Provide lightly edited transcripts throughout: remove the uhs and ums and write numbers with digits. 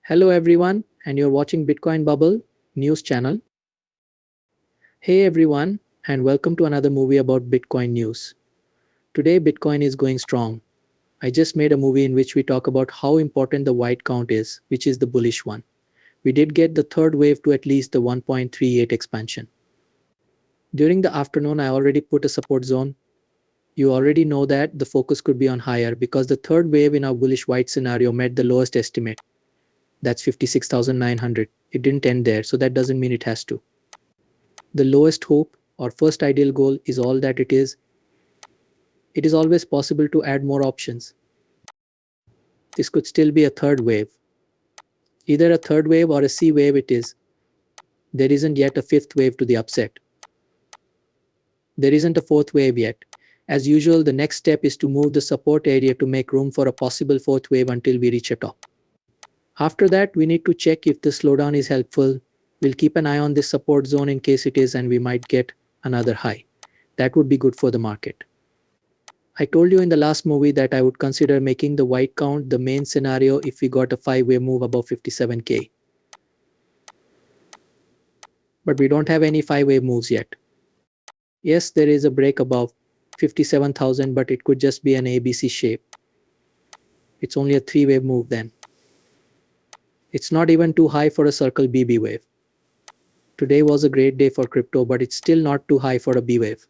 Hello everyone, and you're watching Bitcoin Bubble news channel. Hey everyone, and welcome to another movie about Bitcoin news. Today Bitcoin is going strong. I just made a movie in which we talk about how important the white count is, which is the bullish one. We did get the third wave to at least the 1.38 expansion. During the afternoon I already put a support zone. You already know that the focus could be on higher because the third wave in our bullish white scenario met the lowest estimate. That's 56,900. It didn't end there, so that doesn't mean it has to. The lowest hope or first ideal goal is all that it is. It is always possible to add more options. This could still be a third wave. Either a third wave or a C wave it is. There isn't yet a fifth wave to the upset. There isn't a fourth wave yet. As usual, the next step is to move the support area to make room for a possible fourth wave until we reach a top. After that, we need to check if the slowdown is helpful. We'll keep an eye on this support zone in case it is, and we might get another high. That would be good for the market. I told you in the last movie that I would consider making the white count the main scenario if we got a 5-wave move above 57k. But we don't have any 5-wave moves yet. Yes, there is a break above 57,000, but it could just be an ABC shape. It's only a 3-wave move then. It's not even too high for a circle BB wave. Today was a great day for crypto, but it's still not too high for a B wave.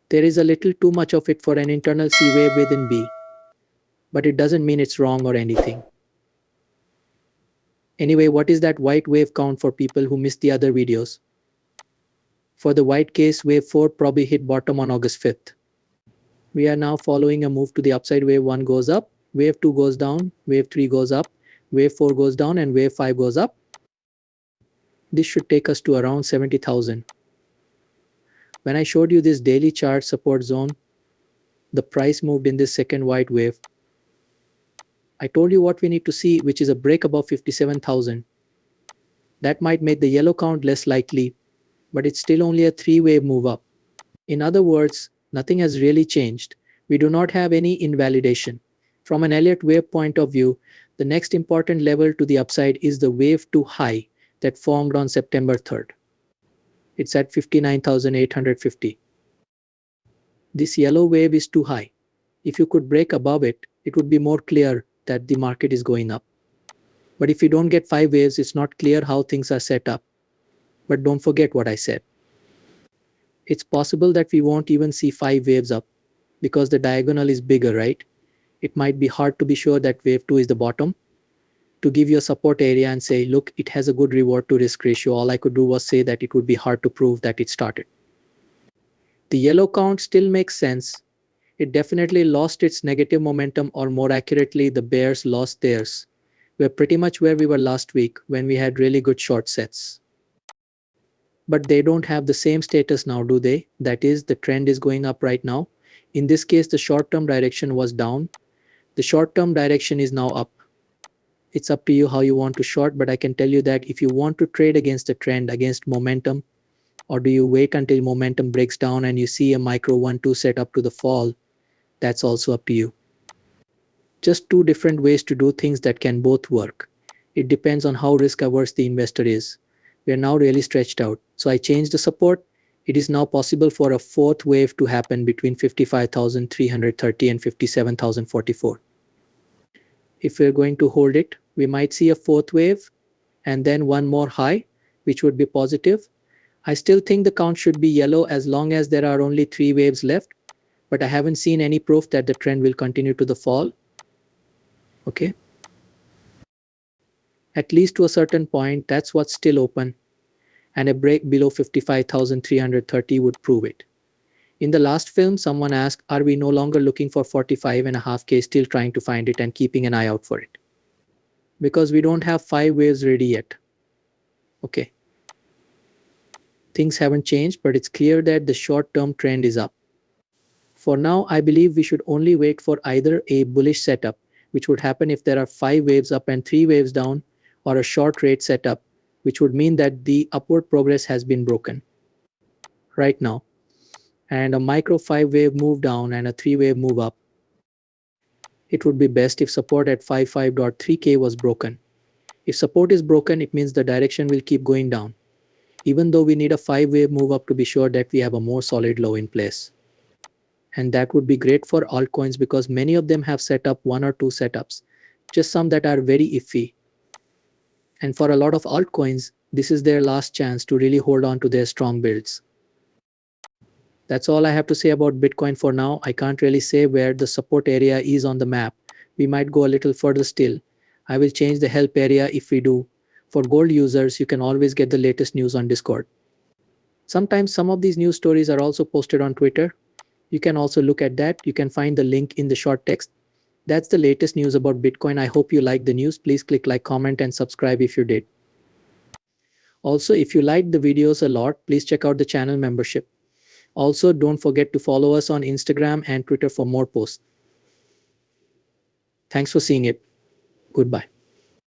There is a little too much of it for an internal C wave within B. But it doesn't mean it's wrong or anything. Anyway, what is that white wave count for people who missed the other videos? For the white case, wave 4 probably hit bottom on August 5th. We are now following a move to the upside. Wave 1 goes up, wave 2 goes down, wave 3 goes up, wave 4 goes down, and wave 5 goes up. This should take us to around 70,000. When I showed you this daily chart support zone, the price moved in this second white wave. I told you what we need to see, which is a break above 57,000. That might make the yellow count less likely, but it's still only a 3-wave move up. In other words, nothing has really changed. We do not have any invalidation. From an Elliott wave point of view, the next important level to the upside is the wave 2 high that formed on September 3rd. It's at 59,850. This yellow wave is too high. If you could break above it, it would be more clear that the market is going up. But if you don't get 5 waves, it's not clear how things are set up. But don't forget what I said. It's possible that we won't even see 5 waves up because the diagonal is bigger, right? It might be hard to be sure that wave 2 is the bottom. To give you a support area and say, look, it has a good reward to risk ratio, all I could do was say that it would be hard to prove that it started. The yellow count still makes sense. It definitely lost its negative momentum, or more accurately, the bears lost theirs. We're pretty much where we were last week when we had really good short sets. But they don't have the same status now, do they? That is, the trend is going up right now. In this case, the short-term direction was down. The short-term direction is now up. It's up to you how you want to short, but I can tell you that if you want to trade against the trend, against momentum, or do you wait until momentum breaks down and you see a micro 1-2 set up to the fall, that's also up to you. Just two different ways to do things that can both work. It depends on how risk averse the investor is. We are now really stretched out. So I changed the support. It is now possible for a fourth wave to happen between 55,330 and 57,044. If we're going to hold it, we might see a fourth wave and then one more high, which would be positive. I still think the count should be yellow as long as there are only 3 waves left, but I haven't seen any proof that the trend will continue to the fall. Okay. At least to a certain point, that's what's still open, and a break below 55,330 would prove it. In the last film, someone asked, are we no longer looking for 45.5k, still trying to find it and keeping an eye out for it? Because we don't have 5 waves ready yet. Okay. Things haven't changed, but it's clear that the short-term trend is up. For now, I believe we should only wait for either a bullish setup, which would happen if there are 5 waves up and 3 waves down, or a short rate setup, which would mean that the upward progress has been broken right now, and a micro 5-wave move down and a 3-wave move up. It would be best if support at 55.3k was broken. If support is broken, it means the direction will keep going down, even though we need a 5-wave move up to be sure that we have a more solid low in place. And that would be great for altcoins because many of them have set up 1 or 2 setups, just some that are very iffy. And for a lot of altcoins, this is their last chance to really hold on to their strong builds. That's all I have to say about Bitcoin for now. I can't really say where the support area is on the map. We might go a little further still. I will change the help area if we do. For gold users, you can always get the latest news on Discord. Sometimes some of these news stories are also posted on Twitter. You can also look at that. You can find the link in the short text. That's the latest news about Bitcoin. I hope you liked the news. Please click like, comment, and subscribe if you did. Also, if you liked the videos a lot, please check out the channel membership. Also, don't forget to follow us on Instagram and Twitter for more posts. Thanks for seeing it. Goodbye.